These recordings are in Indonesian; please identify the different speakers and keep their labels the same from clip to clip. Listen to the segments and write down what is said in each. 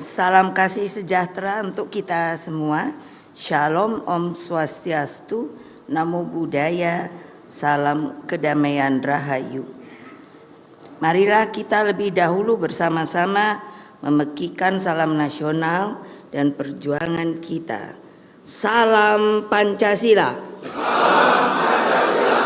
Speaker 1: Salam kasih sejahtera untuk kita semua. Shalom, Om Swastiastu, Namo Buddhaya, salam kedamaian rahayu. Marilah kita lebih dahulu bersama-sama memekikan salam nasional dan perjuangan kita. Salam Pancasila.
Speaker 2: Salam Pancasila.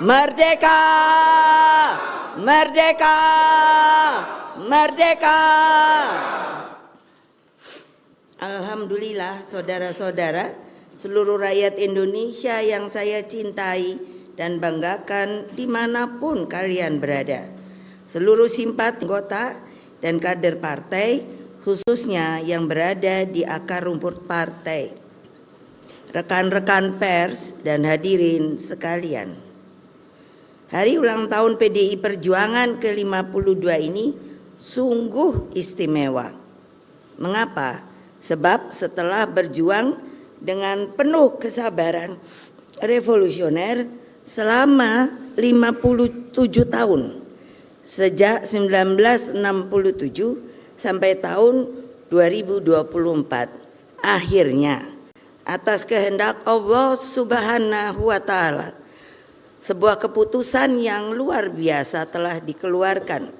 Speaker 1: Merdeka! Merdeka! Merdeka! Alhamdulillah, saudara-saudara, seluruh rakyat Indonesia yang saya cintai dan banggakan dimanapun kalian berada. Seluruh simpati anggota dan kader partai, khususnya yang berada di akar rumput partai. Rekan-rekan pers dan hadirin sekalian. Hari ulang tahun PDI Perjuangan ke-52 ini sungguh istimewa. Mengapa? Sebab setelah berjuang dengan penuh kesabaran revolusioner selama 57 tahun, sejak 1967 sampai tahun 2024, akhirnya atas kehendak Allah Subhanahu wa Ta'ala, sebuah keputusan yang luar biasa telah dikeluarkan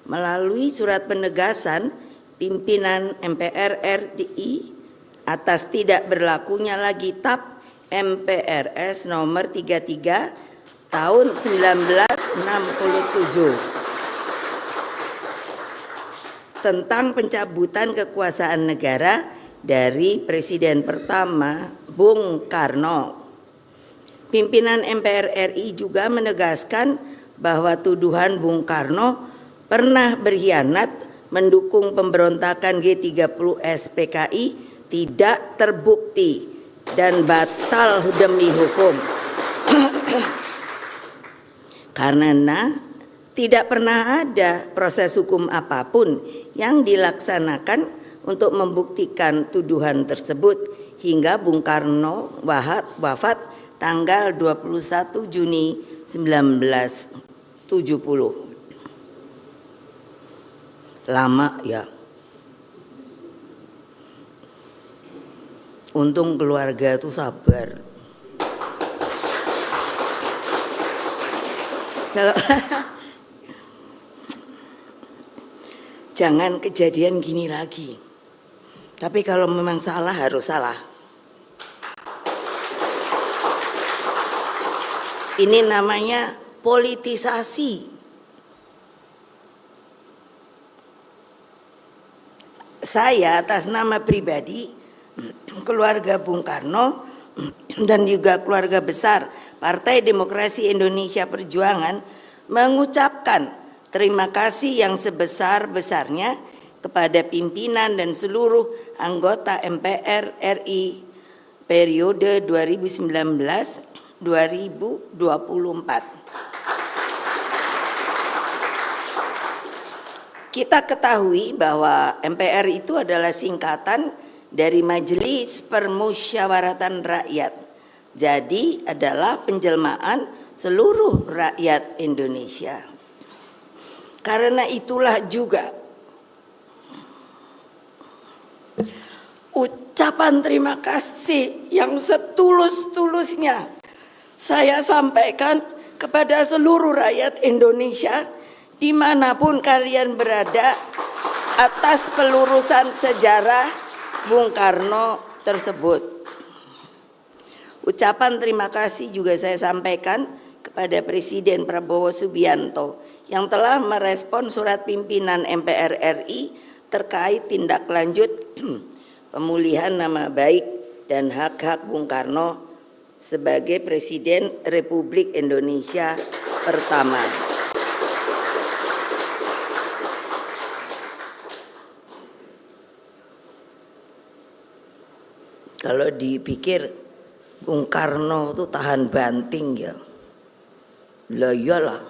Speaker 1: melalui surat penegasan pimpinan MPR RI atas tidak berlakunya lagi TAP MPRS nomor 33 tahun 1967 tentang pencabutan kekuasaan negara dari Presiden pertama Bung Karno. Pimpinan MPR RI juga menegaskan bahwa tuduhan Bung Karno pernah berkhianat mendukung pemberontakan G30 SPKI tidak terbukti dan batal demi hukum. Karena tidak pernah ada proses hukum apapun yang dilaksanakan untuk membuktikan tuduhan tersebut hingga Bung Karno wafat tanggal 21 Juni 1970. Lama ya. Untung keluarga itu sabar. Kalau jangan kejadian gini lagi. Tapi kalau memang salah harus salah. Ini namanya politisasi. Saya atas nama pribadi, keluarga Bung Karno, dan juga keluarga besar Partai Demokrasi Indonesia Perjuangan mengucapkan terima kasih yang sebesar-besarnya kepada pimpinan dan seluruh anggota MPR RI periode 2019-2024. Kita ketahui bahwa MPR itu adalah singkatan dari Majelis Permusyawaratan Rakyat. Jadi adalah penjelmaan seluruh rakyat Indonesia. Karena itulah juga ucapan terima kasih yang setulus-tulusnya saya sampaikan kepada seluruh rakyat Indonesia dimanapun kalian berada atas pelurusan sejarah Bung Karno tersebut. Ucapan terima kasih juga saya sampaikan kepada Presiden Prabowo Subianto yang telah merespon surat pimpinan MPR RI terkait tindak lanjut pemulihan nama baik dan hak-hak Bung Karno sebagai Presiden Republik Indonesia pertama. Kalau dipikir Bung Karno itu tahan banting ya. Lah iyalah.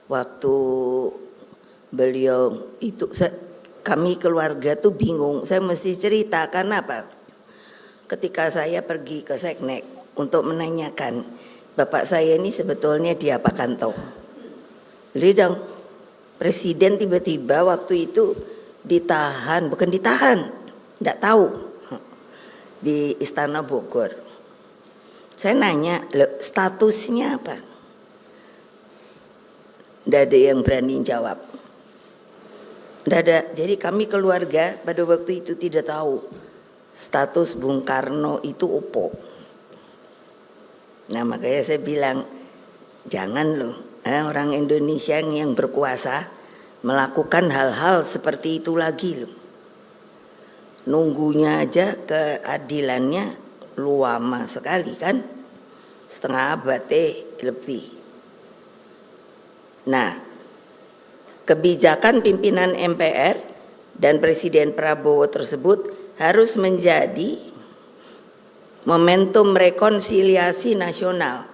Speaker 1: Waktu beliau itu kami keluarga tuh bingung. Saya mesti cerita karena apa? Ketika saya pergi ke Seknek untuk menanyakan bapak saya ini sebetulnya diapakan toh? Jadi dong, Presiden tiba-tiba waktu itu ditahan, bukan ditahan, enggak tahu, di Istana Bogor. Saya nanya, statusnya apa? Enggak ada yang berani jawab. Enggak ada. Jadi kami keluarga pada waktu itu tidak tahu status Bung Karno itu opo. Nah makanya saya bilang, jangan loh orang Indonesia yang berkuasa melakukan hal-hal seperti itu lagi loh. Nunggunya aja keadilannya lama sekali kan, setengah abad lebih. Nah, kebijakan pimpinan MPR dan Presiden Prabowo tersebut harus menjadi momentum rekonsiliasi nasional.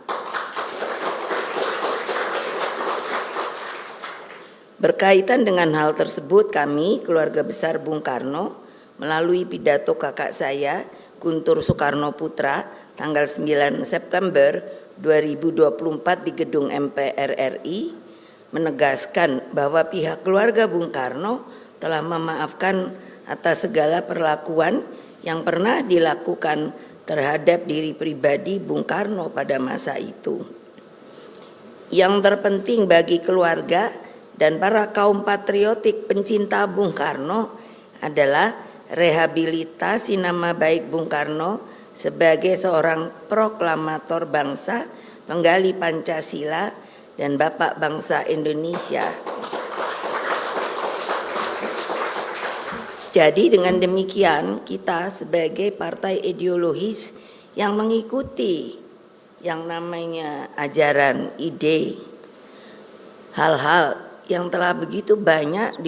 Speaker 1: Berkaitan dengan hal tersebut, kami, keluarga besar Bung Karno, melalui pidato kakak saya, Guntur Soekarno Putra, tanggal 9 September 2024 di gedung MPR RI, menegaskan bahwa pihak keluarga Bung Karno telah memaafkan atas segala perlakuan yang pernah dilakukan terhadap diri pribadi Bung Karno pada masa itu. Yang terpenting bagi keluarga dan para kaum patriotik pencinta Bung Karno adalah rehabilitasi nama baik Bung Karno sebagai seorang proklamator bangsa, penggali Pancasila, dan Bapak Bangsa Indonesia. Jadi dengan demikian kita sebagai partai ideologis yang mengikuti yang namanya ajaran, ide, hal-hal yang telah begitu banyak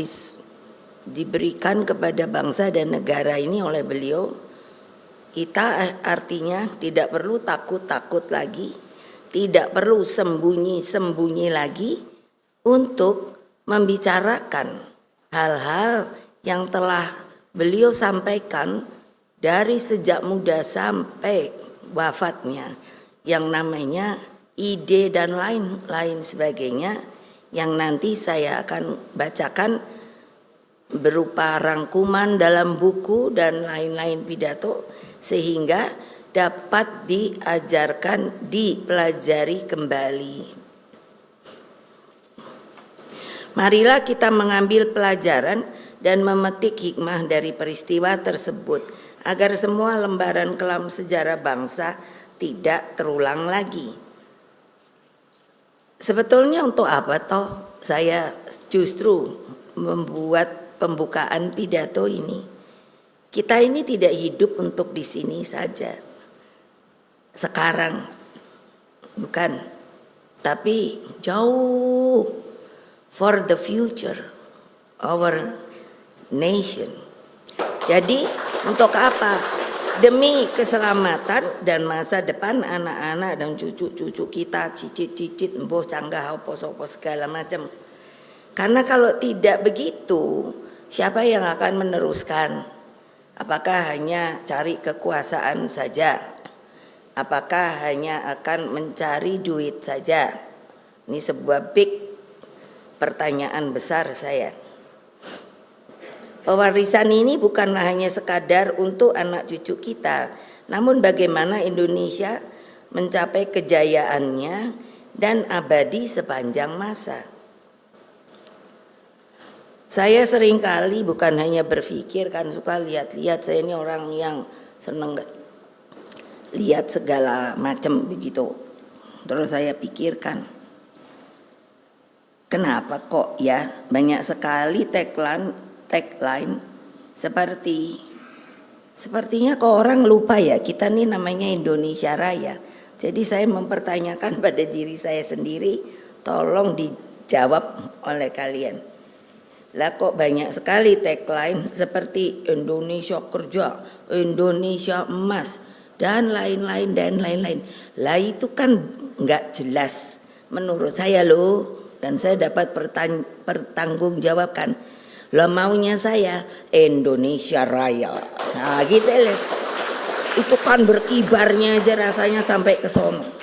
Speaker 1: diberikan kepada bangsa dan negara ini oleh beliau, kita artinya tidak perlu takut-takut lagi, tidak perlu sembunyi-sembunyi lagi untuk membicarakan hal-hal yang telah beliau sampaikan dari sejak muda sampai wafatnya, yang namanya ide dan lain-lain sebagainya, yang nanti saya akan bacakan berupa rangkuman dalam buku dan lain-lain pidato, sehingga dapat diajarkan, dipelajari kembali. Marilah kita mengambil pelajaran dan memetik hikmah dari peristiwa tersebut agar semua lembaran kelam sejarah bangsa tidak terulang lagi. Sebetulnya untuk apa toh saya justru membuat pembukaan pidato ini? Kita ini tidak hidup untuk di sini saja. Sekarang bukan, tapi jauh for the future our nation. Jadi untuk apa? Demi keselamatan dan masa depan anak-anak dan cucu-cucu kita, cicit-cicit, mboh canggah apa-apa segala macam. Karena kalau tidak begitu, siapa yang akan meneruskan? Apakah hanya cari kekuasaan saja? Apakah hanya akan mencari duit saja? Ini sebuah big pertanyaan besar saya. Pewarisan ini bukanlah hanya sekadar untuk anak cucu kita, namun bagaimana Indonesia mencapai kejayaannya dan abadi sepanjang masa. Saya seringkali bukan hanya berpikir, kan suka lihat-lihat, saya ini orang yang senang lihat segala macam begitu. Terus saya pikirkan, kenapa kok ya banyak sekali tagline sepertinya kok orang lupa ya, kita nih namanya Indonesia Raya. Jadi saya mempertanyakan pada diri saya sendiri, tolong dijawab oleh kalian. Lah kok banyak sekali tagline seperti Indonesia Kerja, Indonesia Emas, dan lain-lain. Lah itu kan nggak jelas menurut saya loh, dan saya dapat pertanggungjawabkan. Lah maunya saya Indonesia Raya. Nah gitu loh. Itu kan berkibarnya aja rasanya sampai ke sono.